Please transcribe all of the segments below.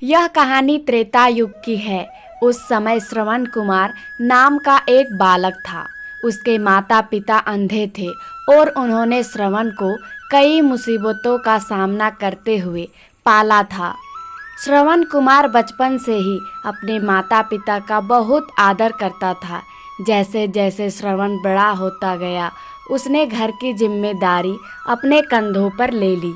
यह कहानी त्रेता युग की है। उस समय श्रवण कुमार नाम का एक बालक था। उसके माता पिता अंधे थे और उन्होंने श्रवण को कई मुसीबतों का सामना करते हुए पाला था। श्रवण कुमार बचपन से ही अपने माता पिता का बहुत आदर करता था। जैसे जैसे श्रवण बड़ा होता गया, उसने घर की जिम्मेदारी अपने कंधों पर ले ली।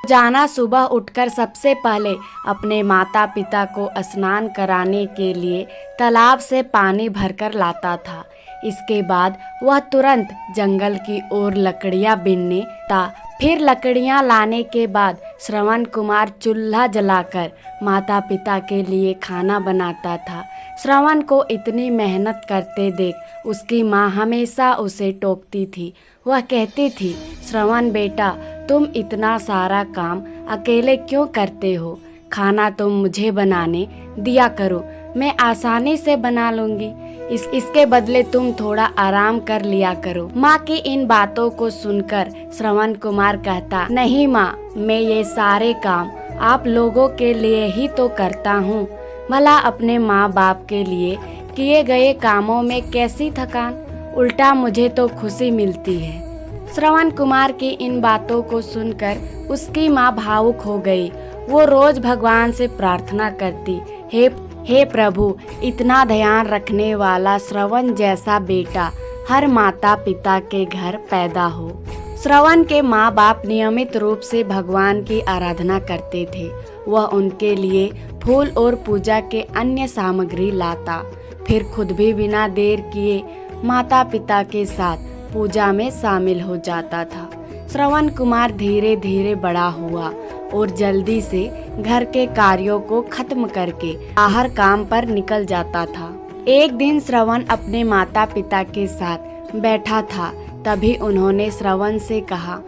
रोजाना सुबह उठकर सबसे पहले अपने माता पिता को स्नान कराने के लिए तालाब से पानी भरकर लाता था। इसके बाद वह तुरंत जंगल की ओर लकड़ियां बीनने था। फिर लकड़ियां लाने के बाद श्रवण कुमार चूल्हा जलाकर माता पिता के लिए खाना बनाता था। श्रवण को इतनी मेहनत करते देख उसकी माँ हमेशा उसे टोकती थी। वह कहती थी, श्रवण बेटा, तुम इतना सारा काम अकेले क्यों करते हो? खाना तुम मुझे बनाने दिया करो, मैं आसानी से बना लूंगी। इसके बदले तुम थोड़ा आराम कर लिया करो। माँ की इन बातों को सुनकर श्रवण कुमार कहता, नहीं माँ, मैं ये सारे काम आप लोगों के लिए ही तो करता हूँ। भला अपने माँ बाप के लिए किए गए कामों में कैसी थकान, उल्टा मुझे तो खुशी मिलती है। श्रवण कुमार की इन बातों को सुनकर उसकी माँ भावुक हो गई। वो रोज भगवान से प्रार्थना करती, हे प्रभु, इतना ध्यान रखने वाला श्रवण जैसा बेटा हर माता पिता के घर पैदा हो। श्रवण के माँ बाप नियमित रूप से भगवान की आराधना करते थे। वह उनके लिए फूल और पूजा के अन्य सामग्री लाता, फिर खुद भी बिना देर किए माता पिता के साथ पूजा में शामिल हो जाता था। श्रवण कुमार धीरे धीरे बड़ा हुआ और जल्दी से घर के कार्यों को खत्म करके बाहर काम पर निकल जाता था। एक दिन श्रवण अपने माता पिता के साथ बैठा था। तभी उन्होंने श्रवण से कहा,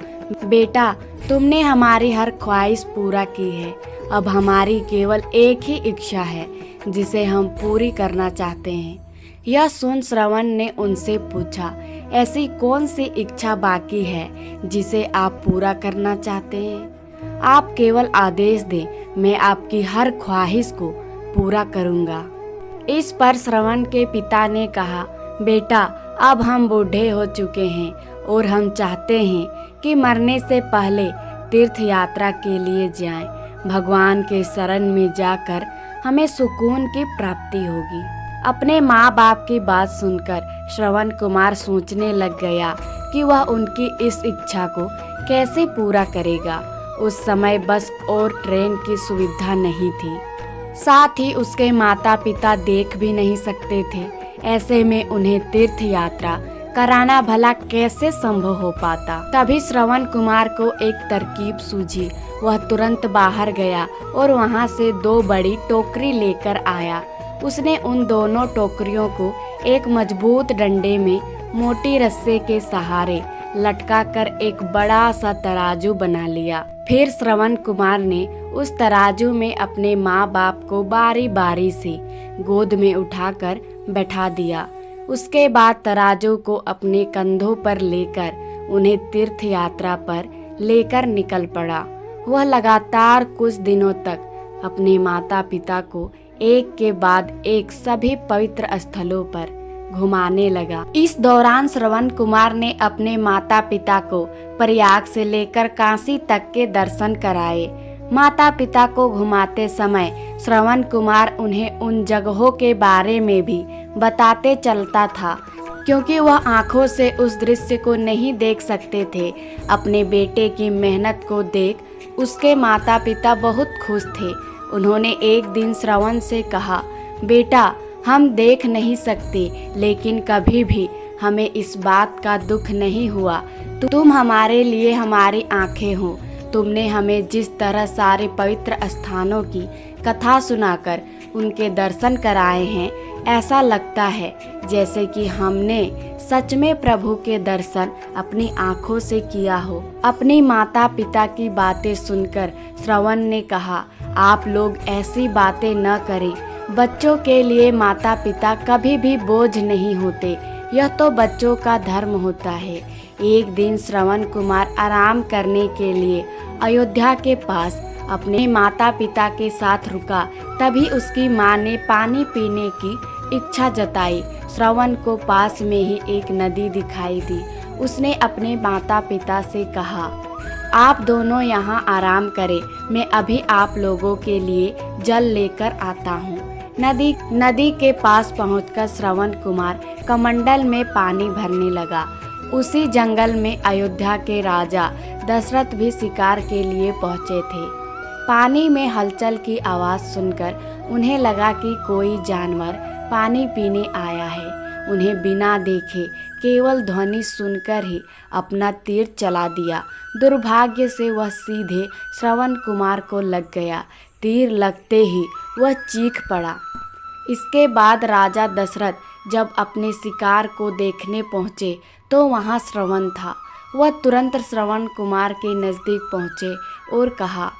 बेटा, तुमने हमारी हर ख्वाहिश पूरा की है। अब हमारी केवल एक ही इच्छा है जिसे हम पूरी करना चाहते हैं। यह सुन श्रवण ने उनसे पूछा, ऐसी कौन सी इच्छा बाकी है जिसे आप पूरा करना चाहते हैं? आप केवल आदेश दें, मैं आपकी हर ख्वाहिश को पूरा करूंगा। इस पर श्रवण के पिता ने कहा, बेटा, अब हम बूढ़े हो चुके हैं और हम चाहते हैं कि मरने से पहले तीर्थ यात्रा के लिए जाएं। भगवान के शरण में जाकर हमें सुकून की प्राप्ति होगी। अपने माँ बाप की बात सुनकर श्रवण कुमार सोचने लग गया कि वह उनकी इस इच्छा को कैसे पूरा करेगा। उस समय बस और ट्रेन की सुविधा नहीं थी, साथ ही उसके माता पिता देख भी नहीं सकते थे। ऐसे में उन्हें तीर्थ यात्रा कराना भला कैसे संभव हो पाता। तभी श्रवण कुमार को एक तरकीब सूझी। वह तुरंत बाहर गया और वहां से 2 बड़ी टोकरी लेकर आया। उसने उन दोनों टोकरियों को एक मजबूत डंडे में मोटी रस्से के सहारे लटकाकर एक बड़ा सा तराजू बना लिया। फिर श्रवण कुमार ने उस तराजू में अपने माँ बाप को बारी बारी से गोद में उठाकर बैठा दिया। उसके बाद तराजू को अपने कंधों पर लेकर उन्हें तीर्थ यात्रा पर लेकर निकल पड़ा। वह लगातार कुछ दिनों तक अपने माता पिता को एक के बाद एक सभी पवित्र स्थलों पर घुमाने लगा। इस दौरान श्रवण कुमार ने अपने माता पिता को प्रयाग से लेकर काशी तक के दर्शन कराए। माता पिता को घुमाते समय श्रवण कुमार उन्हें उन जगहों के बारे में भी बताते चलता था, क्योंकि वह आंखों से उस दृश्य को नहीं देख सकते थे। अपने बेटे की मेहनत को देख उसके माता पिता बहुत खुश थे। उन्होंने एक दिन श्रवण से कहा, बेटा, हम देख नहीं सकते, लेकिन कभी भी हमें इस बात का दुख नहीं हुआ। तुम हमारे लिए हमारी आंखें हो। तुमने हमें जिस तरह सारे पवित्र स्थानों की कथा सुनाकर उनके दर्शन कराए हैं, ऐसा लगता है जैसे कि हमने सच में प्रभु के दर्शन अपनी आंखों से किया हो। अपनी माता पिता की बातें सुनकर श्रवण ने कहा, आप लोग ऐसी बातें न करें। बच्चों के लिए माता पिता कभी भी बोझ नहीं होते, यह तो बच्चों का धर्म होता है। एक दिन श्रवण कुमार आराम करने के लिए अयोध्या के पास अपने माता पिता के साथ रुका। तभी उसकी माँ ने पानी पीने की इच्छा जताई। श्रवण को पास में ही एक नदी दिखाई दी। उसने अपने माता पिता से कहा, आप दोनों यहाँ आराम करें, मैं अभी आप लोगों के लिए जल लेकर आता हूँ। नदी के पास पहुंचकर श्रवण कुमार कमंडल में पानी भरने लगा। उसी जंगल में अयोध्या के राजा दशरथ भी शिकार के लिए पहुंचे थे। पानी में हलचल की आवाज़ सुनकर उन्हें लगा कि कोई जानवर पानी पीने आया है। उन्हें बिना देखे केवल ध्वनि सुनकर ही अपना तीर चला दिया। दुर्भाग्य से वह सीधे श्रवण कुमार को लग गया। तीर लगते ही वह चीख पड़ा। इसके बाद राजा दशरथ जब अपने शिकार को देखने पहुँचे तो वहाँ श्रवण था। वह तुरंत श्रवण कुमार के नज़दीक पहुँचे और कहा,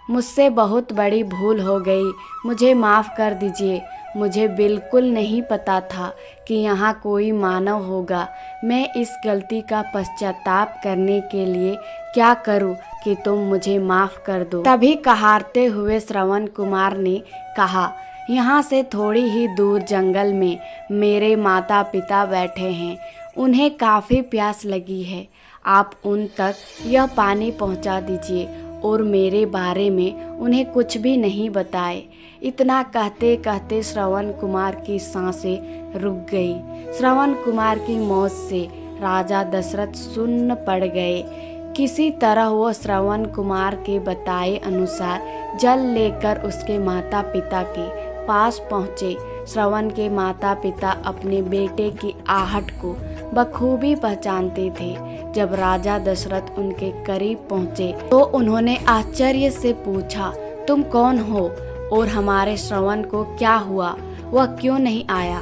मुझसे बहुत बड़ी भूल हो गई, मुझे माफ़ कर दीजिए। मुझे बिल्कुल नहीं पता था कि यहाँ कोई मानव होगा। मैं इस गलती का पश्चाताप करने के लिए क्या करूँ कि तुम मुझे माफ़ कर दो। तभी कहारते हुए श्रवण कुमार ने कहा, यहाँ से थोड़ी ही दूर जंगल में मेरे माता पिता बैठे हैं। उन्हें काफ़ी प्यास लगी है। आप उन तक यह पानी पहुँचा दीजिए और मेरे बारे में उन्हें कुछ भी नहीं बताए। इतना कहते कहते श्रवण कुमार की सांसें रुक गई। श्रवण कुमार की मौत से राजा दशरथ सुन्न पड़ गए। किसी तरह वो श्रवण कुमार के बताए अनुसार जल लेकर उसके माता पिता के पास पहुँचे। श्रवण के माता पिता अपने बेटे की आहट को बखूबी पहचानते थे। जब राजा दशरथ उनके करीब पहुँचे तो उन्होंने आश्चर्य से पूछा, तुम कौन हो और हमारे श्रवण को क्या हुआ, वह क्यों नहीं आया?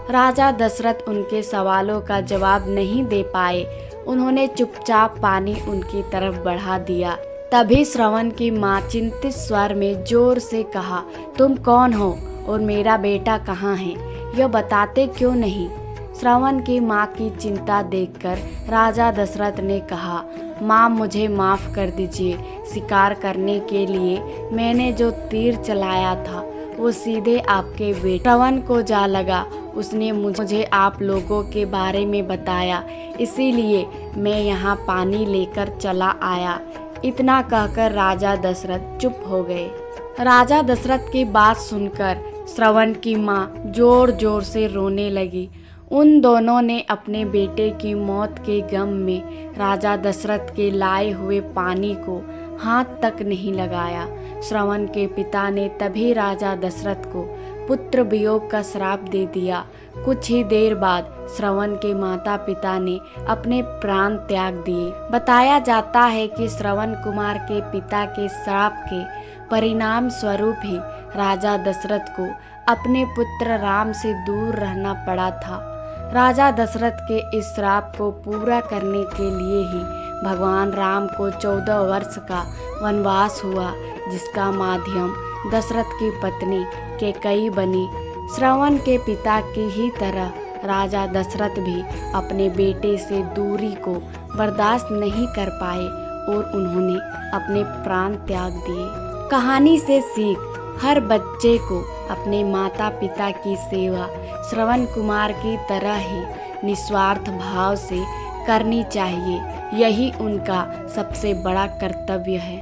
राजा दशरथ उनके सवालों का जवाब नहीं दे पाए। उन्होंने चुपचाप पानी उनकी तरफ बढ़ा दिया। तभी श्रवण की माँ चिंतित स्वर में जोर से कहा, तुम कौन हो और मेरा बेटा कहाँ है? यह बताते क्यों नहीं? श्रवण की माँ की चिंता देखकर राजा दशरथ ने कहा, माँ मुझे माफ़ कर दीजिए। शिकार करने के लिए मैंने जो तीर चलाया था वो सीधे आपके बेटे श्रवण को जा लगा। उसने मुझे आप लोगों के बारे में बताया, इसीलिए मैं यहाँ पानी लेकर चला आया। इतना कहकर राजा दशरथ चुप हो गए। राजा दशरथ की बात सुनकर श्रवण की माँ जोर जोर से रोने लगी। उन दोनों ने अपने बेटे की मौत के गम में राजा दशरथ के लाए हुए पानी को हाथ तक नहीं लगाया। श्रवण के पिता ने तभी राजा दशरथ को पुत्र वियोग का श्राप दे दिया। कुछ ही देर बाद श्रवण के माता पिता ने अपने प्राण त्याग दिए। बताया जाता है कि श्रवण कुमार के पिता के श्राप के परिणाम स्वरूप ही राजा दशरथ को अपने पुत्र राम से दूर रहना पड़ा था। राजा दशरथ के इस श्राप को पूरा करने के लिए ही भगवान राम को 14 वर्ष का वनवास हुआ, जिसका माध्यम दशरथ की पत्नी कैकेयी बनी। श्रवण के पिता की ही तरह राजा दशरथ भी अपने बेटे से दूरी को बर्दाश्त नहीं कर पाए और उन्होंने अपने प्राण त्याग दिए। कहानी से सीख, हर बच्चे को अपने माता पिता की सेवा श्रवण कुमार की तरह ही निस्वार्थ भाव से करनी चाहिए। यही उनका सबसे बड़ा कर्तव्य है।